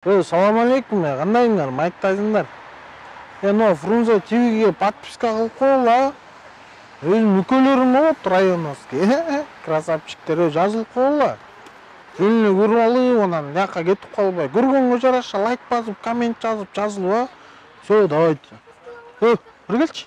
Салам алейкум, кандайсыңар, майктайсыңдар? Мына Фрунзе ТВге подписка кылып койгула. Өзүм мүкөлөрүм болот районовский. Красавчиктер жазылып койгула. Жөнүнө көрүп алып, анан жака кетип калбай. Көргөнгө жараша лайк басып, коммент жазылып, а. Все, давайте. Бир келчи.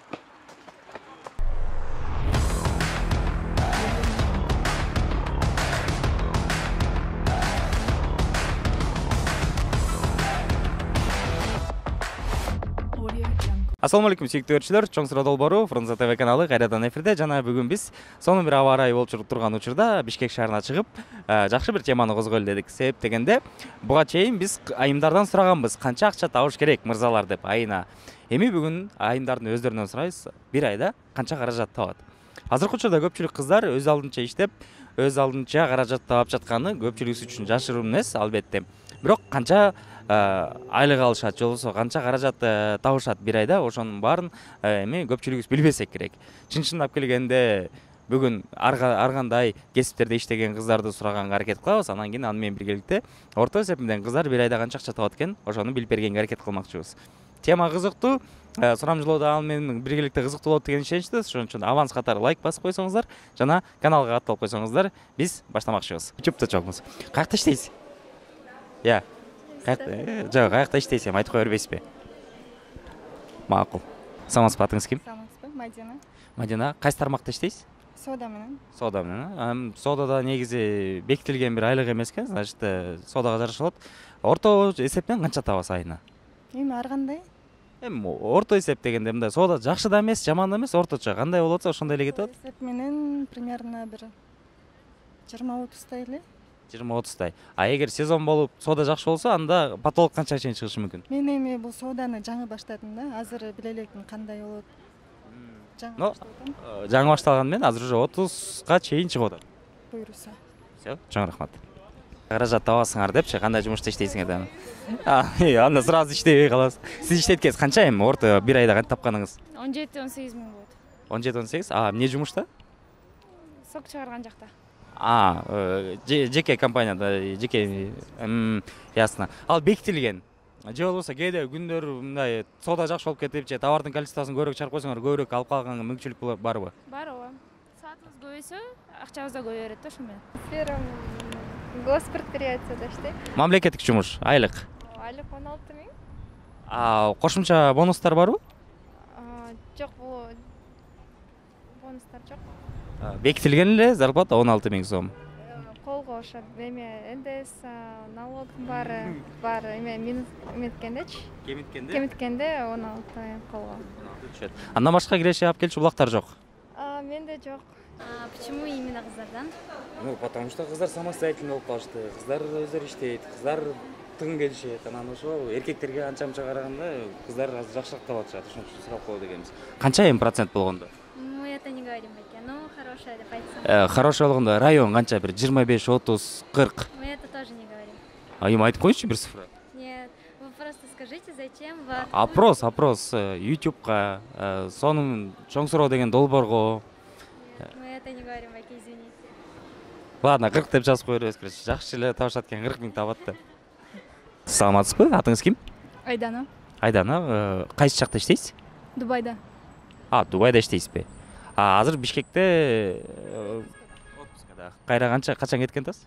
Assalamu alaikum сүйүктүү көрүүчүлөр, Чоң Суроо долбоору Фрунзе ТВ каналы кайрадан эфирде. Жана бүгүн биз сонун бир аба ырайы болуп турган учурда Бишкек шаарына чыгып, жакшы бир теманы козгойлу дедик. Себеп дегенде, буга чейин биз айымдардан сураганбыз, канча акча табыш керек мырзалар деп айына. Эми бүгүн айымдардын өздөрүнөн сурайбыз, бир айда канча каражат табат. Азыркы учурда көпчүлүк кыздар өз алдынча иштеп, өз алдынча каражат таап жатканы көпчүлүк үчүн жашыруун эмес, албетте. Бирок канча айлык алышат, же болбосо канча каражат табышат бир айда, ошонун баарын эми көпчүлүгүбүз билбесек керек. Чынчындап келгенде бүгүн ар кандай кесиптерде иштеген кыздарды сураганга аракет кылабыз. Анан кийин аны менен биргеликте орто эсепинен кыздар бир айда канча акча табат экен, ошону билип бергенге аракет кылмакчыбыз. Тема кызыктуу, сурамжылоо да аны менен биргеликте кызыктуу болот деген ишеничтебиз. Ошон үчүн аванс катары лайк басып койсоңуздар жана каналга катталып койсоңуздар, биз баштамакчыбыз. Ютубта чогмуз. Каякта иштейсиз? Жок, каякта иштейсиз, айтып кое бербейсизби? Макул. Саламатсызбы, атыңыз ким? Саламатсызбы, Мадина. Мадина, кайсы тармакта иштейсиз? Соода менен. Соода менен. Соодада негизи бекитилген бир айлык эмес экен, значит, соодага жараша болот. Орто эсептен канча табасыз айына? Эми ар кандай? Эми орто эсеп дегенде мындай соода жакшы да эмес, жаман да эмес, орточо кандай болот атса ошондой эле кетип атат. Эсеп менен примерно бир 20-30 эле. 20-30. А эгер сезон болуп соода жакшы болсо, анда потолок канчага чейин чыгышы мүмкүн? Мен эми бул сооданы жаңы баштадым да, азыр биле элекмин кандай болот. Жаңы баштадым. Жаңы башталган менен азыр уже 30га чейин чыгып атат. Буйруса. Все, чоң рахмат. Каражат табасыңар депчи, кандай жумушта иштейсиңер да? Анда сразу иштебей каласыз. Сиз иштеткенсиз канча эми орто бир айда канча тапканыңыз? 17-18 миң болот. 17-18? Эмне жумушта? Сок чыгарган жакта. Жеке компанияда, жеке, ясно. Ал бекитилген. Же болбосо кээде күндөр мындай соода жакшы болуп кетип, же товардын количествосун көбүрөөк чыгарып койсоңор, көбүрөөк алып калганга мүмкүнчүлүк барбы? Бар, ооба. Саатыбыз көбөйсө, акчабыз да көбөйөт да ошол менен. Сфера госпредприятияда иштейм. Мамлекеттик жумуш, айлык. Айлык 16 миң. Кошумча бонустар барбы? Жок, бул бонустар жок. Бекитилген эле зарплата 16 миң сом. Колго ошо эме НДС, налогдун баары бар, эме эметкендечи. Кемиткенде 16 колго. Түшөт. Андан башка киреше алып келчү булактар жок. Менде жок. Почему именно кыздардан? Потому что кыздар самостоятельный болуп калышты. Кыздар өздөрү иштейт, кыздар тыгын келишет. Анан ошо эркектерге анча-мынча караганда кыздар азыр жакшыраак табат атышат. Ошон үчүн сурап коелу дегенбиз. Канча эми процент болгондо? Мы это не говорим беке, но хорошая деп айтсам. Хороший болгондо район канча, бир 25, 30, 40? Мы это тоже не говорим. Эми айтып коюңузчу бир цифра. Нет, вы просто скажите, зачем вы... Опрос, YouTube'га, сонун Чоң Суроо деген долбоорго. Мы это не говорим, беке, извините. Ладно, 40 деп жазып кое беребиз, короче. Жакшы эле табышат экен, 40 миң табат да. Саламатсызбы? Атыңыз ким? Айдана. Айдана, кайсы жакта иштейсиз? Дубайда. Дубайда иштейсизби? Азыр Бишкекте отпускада. Кайра качан кеткен атасыз?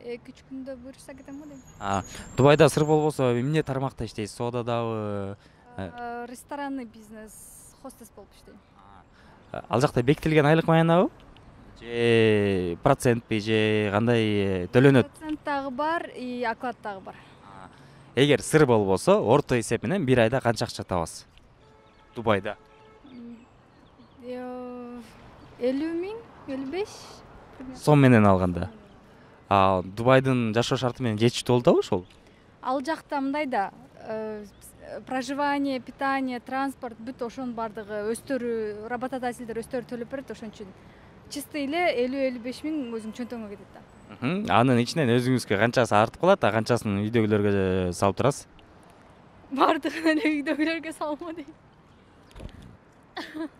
2-3 күндө буйруса кетем го дейм. Дубайда сыр болбосо эмне тармакта иштейсиз? Соодадабы? Ресторанный бизнес, хостес болуп иштейм. Ал жакта бекитилген айлык маянабы? Же процентпи, же кандай төлөнөт? Процент дагы бар, и оклад дагы бар. Эгер сыр болбосо, орто эсеп менен бир айда канча акча табасыз? Дубайда? 50 миң, 55. Сом менен алганда. Дубайдын жашоо шарты менен жетиштүү болуп атабы ошол? Ал жакта мындай да, проживание, питание, транспорт, бүт ошонун бардыгы өздөрү, работодательдер өздөрү төлөп берет, ошон үчүн чисто эле 50-55 миң өзүңүн чөнтөгүңө кетет да. Анын ичинен өзүңүзгө канчасы артып калат, канчасын үйдөгүлөргө салып турасыз? Бардыгын эле үйдөгүлөргө салма дейм.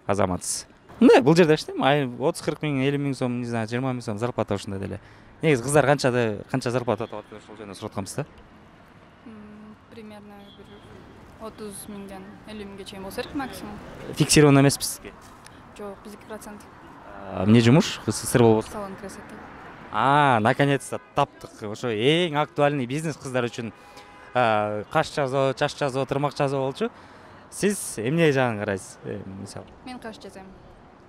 Азаматсыз. Мындай бул жерде иштейм, 30-40 миң, 50 миң сом, не знаю, 20 миң сом зарплата ушундай деле. Негизи кыздар канча зарплата табат деп ошол жөнүндө сурап атканбыз да. примерно бир 30 миңден 50 миңге чейин болсо керек максимум. Фиксированный эмеспи сизге? Жок, биздики процент. Эмне жумуш? Сыр болбосо. Салон красоты. Наконец-то таптык. Ошо эң актуальный бизнес кыздар үчүн каш жазуу, чач жазуу, тырмак жазуу болчу. Сиз эмне жагын карайсыз? Мисалы, Мен каш жазайм.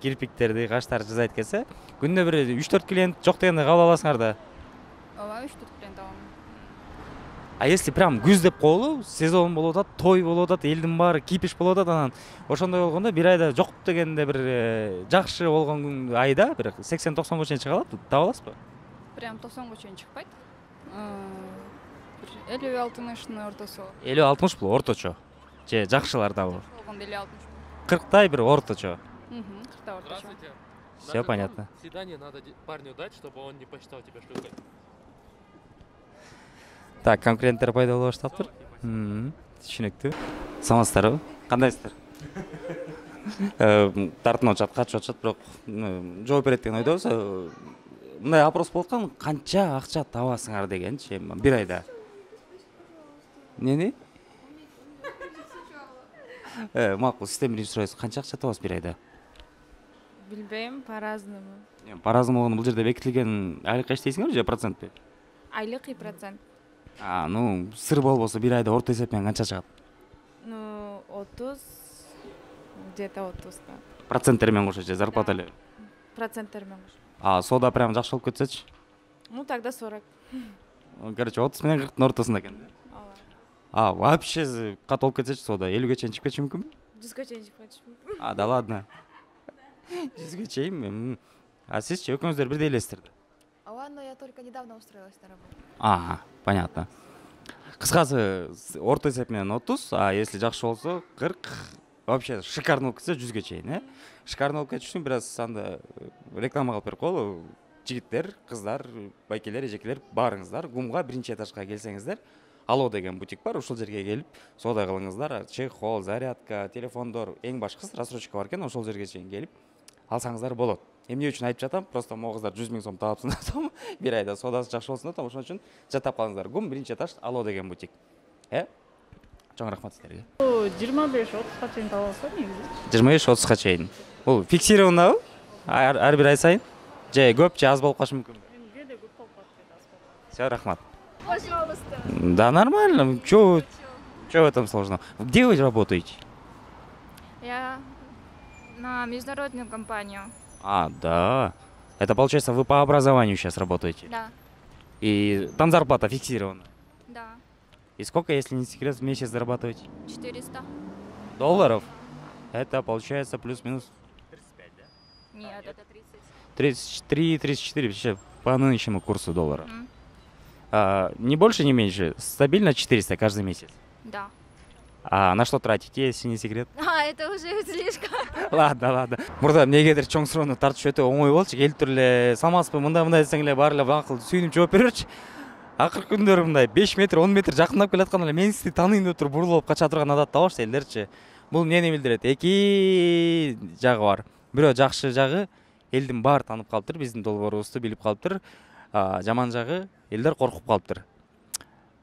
кирпиктерди, каштарды жасайт экенсиз. Күндө бир 3-4 клиент жок дегенде кабыл аласыңар да. Ооба, 3-4 клиент алам. А если прям күз деп коелу, сезон болуп атат, той болуп атат, элдин баары кипиш болуп атат, анан ошондой болгондо бир айда жок дегенде бир жакшы болгон күн айда бир 80-90 чейин чыга алат, таба аласызбы? Прям 90 чейин чыкпайт. Бир 50-60 ортосу. 50-60 бул орточо. Же жакшылардабы? Болгондо 50-60. 40-тай бир орточо. 40 ортосу. Здравствуйте. Всё На понятно. каком свидании надо парню дать, чтобы он не посчитал тебя шлюхой? Так, конкуренттер пайда боло баштаптыр. Түшүнүктүү. Саламатсыздарбы? Кандайсыздар? Тартынып атышат, качып атышат, бирок жооп берет деген ойдобуз. Мындай вопрос болуп аткан, канча акча табасыңар дегенчи, бир айда. Эмнени? Макул, сизден биринчи сурайбыз. Канча акча табасыз бир айда? Билбейм, по-разному. По-разному болгондо бул жерде бекитилген айлыкка иштейсиңерби же процентпи? Айлык и процент. Сыр болбосо бир айда орто эсеп менен канча чыгат? 30, где-то 30, да. Проценттер менен кошо же зарплата эле. Проценттермен. Соода прям жакшы болуп кетсечи? Тогда 40. Короче, 30 менен 40 ортосунда экен. Вообще кат болуп кетсечи соода 50ге чейин чыгып кетиши мүмкүнбү? 100 чейин чыкпайчы. Да ладно. 100ге чейин. Сизчи экөөңүздөр бирдей элесиздер да? Но я только недавно устроилась на работу. Понятно. Кыскасы орто эсеп менен 30, а если жакшы болсо 40. Вообще шикарный болуп кетсе 100ге чейин, Шикарный болуп кетиш үчүн бир аз анда реклама кылып берип коелу. Жигиттер, кыздар, байкелер, эжекелер барыңыздар, ГУМга биринчи этажга келсеңиздер, Алло деген бутик бар, ушул жерге келип соода кылыңыздар. Чехол, зарядка, телефондор, эң башкысы рассрочка бар экен, ошол жерге чейин келип алсаңыздар болот. Эмне үчүн айтып жатам? Просто могу кыздар 100 000 сом таапсыңдар, там бир айда соодасы жакшы болсун да, ошон үчүн жаттап калыңыздар. ГУМ биринчи этаж, Алло деген бутик. Чоң рахмат сиздерге. 25-30га чейин табасыз негизи. 25-30га чейин. Бул фиксированныйбы? Ар бир ай сайын? Же көп же аз болуп калышы мүмкүн? Кээде көп болуп калат. Всё, рахмат. Пожалуйста. Да нормально. Чё в этом сложного? Где вы работаете? Я на международную компанию. Да. Это получается, вы по образованию сейчас работаете? Да. И там зарплата фиксирована? Да. И сколько, если не секрет, в месяц зарабатываете? 400. Долларов? Это получается плюс-минус 35, да? Нет, это 30. 33-34 вообще по нынешнему курсу доллара. Не больше, не меньше? Стабильно 400 каждый месяц? Да. А на что тратите, если не секрет? Это уже слишком. Ладно. Мурда эмнегедир чоң суроону тартыш өтө оңой болчу. Келип туруп эле саламатсызбы, мындай десең эле баары эле акыл сүйүнүп жооп берерчи. Акыркы күндөрү мындай 5 метр, 10 метр жакындап келатканда эле мен сизди тааныйм деп туруп бурулуп кача турган адат табаш элдерчи. Бул эмнени билдирет? Эки жагы бар. Бирөө жакшы жагы элдин баары таанып калыптыр, биздин долбоорубузду билип калыптыр. Жаман жагы элдер коркуп калыптыр.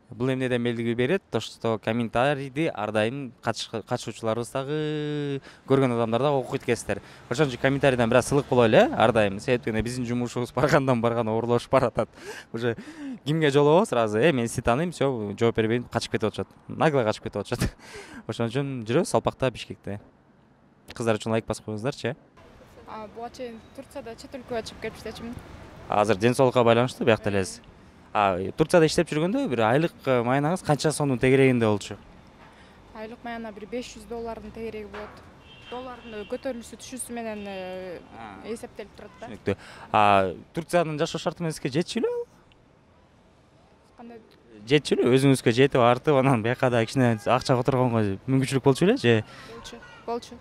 Бул эмнеден белги берет? То, что комментарийди ар дайым катышуучуларыбыз дагы көргөн адамдар да окуйт экенсиздер. Ошон үчүн комментарийден бир аз сылык болойлу, ар дайым. Себеби биздин жумушубуз барган орулошуп баратат. Уже кимге жолобо сразу, мен сизди тааныйм, всё, жооп бербейм, качып кетип атышат. Нагло качып кетип атышат. Ошон үчүн жүрөбүз Салпакта, Бишкекте. Кыздар үчүн лайк басып коюңуздарчы. Буга чейин Турцияда чет өлкөгө чыгып кетиптечимин. Азыр ден соолукка байланыштуу биякта элесиз. Турцияда иштеп жүргөндө бир айлык маянаңыз канча сомдун тегерегинде болчу? Айлык маяна бир $500 тегереги болот. Доллардын көтөрүлүшү түшүүсү менен эсептелип турат да. Түшүнүктүү. Турциянын жашоо шарты менен сизге жетчүлү? Кандай? Жетчүлү? Өзүңүзгө жетип артып, анан бияка да кичине акча которгонго мүмкүнчүлүк болчу беле же? Болчу.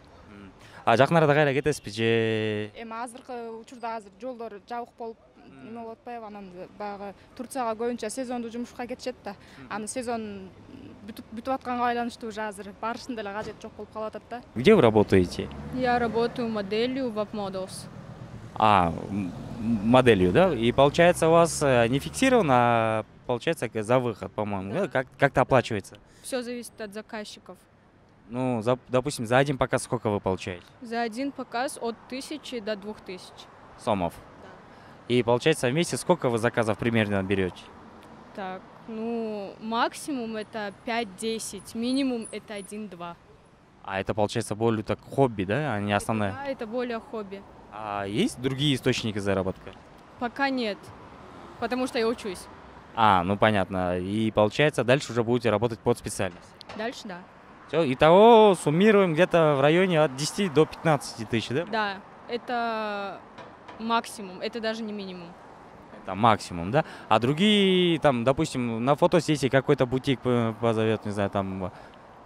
Жакын арада кайра кетесизби же? Эми азыркы учурда азыр жолдор жабык болуп эме болуп атпайбы, анан баягы Турцияга көбүнчө сезондуу жумушка кетишет да. Аны сезон бүтүп атканга байланыштуу уже азыр барыштын деле кажети жок болуп калып атат да. Где вы работаете? Я работаю моделью в Upmodels. Моделью, да? И получается у вас не фиксировано получается за выход, по-моему. Да. Как-то оплачивается. Все зависит от заказчиков. Ну, допустим, за один показ сколько вы получаете? За один показ от 1000 до 2000. Сомов. Да. И получается в месяц сколько вы заказов примерно берете? Так, ну, максимум это 5-10, минимум это 1-2. А это получается более так хобби, да, а не основное? Да, это более хобби. А есть другие источники заработка? Пока нет, потому что я учусь. Ну понятно. И получается дальше уже будете работать под специальность? Дальше, да. Все, итого суммируем где-то в районе от 10 до 15 тысяч, да? Да, это максимум, это даже не минимум. Это максимум, да? А другие, там, допустим, на фотосессии какой-то бутик позовет, не знаю, там,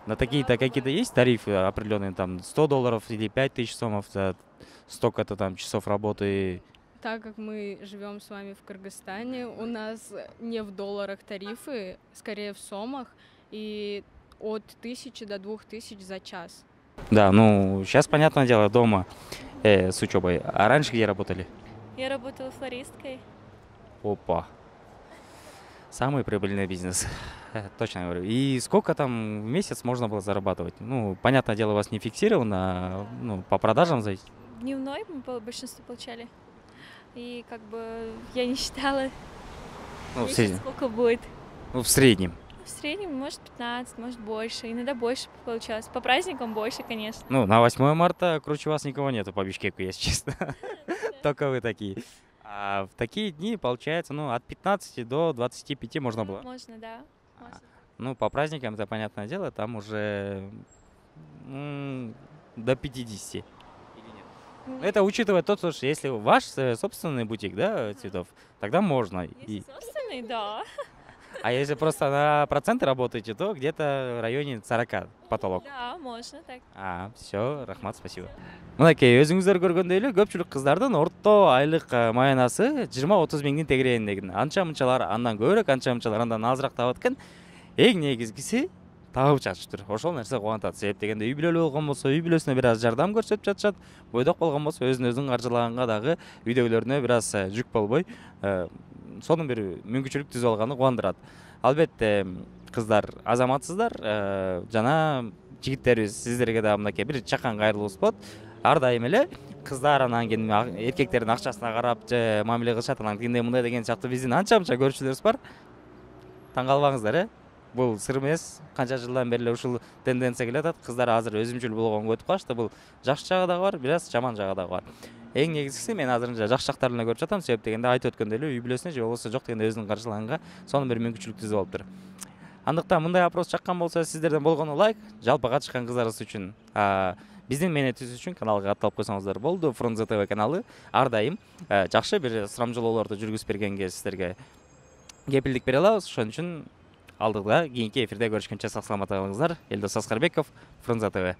на такие-то какие-то есть тарифы определенные, там, $100 или 5000 сомов за столько-то там часов работы? Так как мы живем с вами в Кыргызстане, у нас не в долларах тарифы, скорее в сомах, и от 1000 до 2000 за час. Да, ну, сейчас, понятное дело, дома с учебой. А раньше где работали? Я работала флористкой. Опа. Самый прибыльный бизнес. Точно говорю. И сколько там в месяц можно было зарабатывать? Ну, понятное дело, у вас не фиксировано, ну, по продажам зависит. Дневной мы по большинству получали. И как бы я не считала, Ну, в среднем. сколько будет. Ну, в среднем. В среднем, может, 15, может, больше. Иногда больше получалось. По праздникам больше, конечно. Ну, на 8 марта круче вас никого нету по Бишкеку, если честно. Только вы такие. А в такие дни, получается, ну, от 15 до 25 можно было. Можно, да. Можно. Ну, по праздникам, это понятное дело, там уже до 50. Или нет? Это учитывая то, что если ваш собственный бутик, да, цветов, тогда можно. Если собственный, да. А если просто на проценты работаете, то где-то в районе 40 потолок. Да, можно так. Все, рахмат, спасибо. Мынакей өзүңүздөр көргөндөй эле көпчүлүк кыздардын орто айлык маянасы 20-30 миңдин тегерегинде. Анча мынчалар андан көбүрөөк, анча мынчалар андан азыраак табат экен. Эң негизгиси табып жатыштыр. Ошол нерсе кубантат. Себеп дегенде үй бүлөлүү болгон болсо, үй бүлөсүнө бир аз жардам көрсөтүп жатышат. Бойдок болгон болсо өзүн каржылаганга дагы үйдөгүлөрүнө бир аз жүк болбой, сонун бир мүмкүнчүлүк түзүп алганы кубандырат. Албетте, кыздар азаматсыздар, жана жигиттерибиз сиздерге да мынакей бир чакан кайрылуубуз болот. Ар дайым эле кыздар анан кийин эркектердин акчасына карап же мамиле кылышат, анан тигиндей мындай деген сыяктуу биздин анча-мынча көрүүчүлөрүбүз бар. Таң калбаңыздар, бул сыр эмес. Канча жылдан бери эле ушул тенденция келатат. Кыздар азыр өзүмчүл болгонго өтүп калышты. Бул жакшы жагы дагы бар, бир аз жаман жагы дагы бар. Эң негизгиси мен азырынча жакшы жактарын эле көрүп жатам. Себеп дегенде айтып өткөндөй эле үй бүлөсүнө же болбосо жок дегенде өзүнүн каржылаганга сонун бир мүмкүнчүлүк түзүп алыптыр. Андыктан мындай вопрос чаккан болсо сиздерден болгону лайк, жалпы катышкан кыздарыбыз үчүн, биздин мээнетибиз үчүн каналга катталып койсоңуздар болду. Фрунзе ТВ каналы ар дайым жакшы бир сурамжылоолорду жүргүзүп бергенге сиздерге кепилдик бере алабыз. Ошон үчүн алдыда кийинки эфирде көрүшкөнчө сак саламат калыңыздар. Элдос Аскарбеков, Фрунзе ТВ.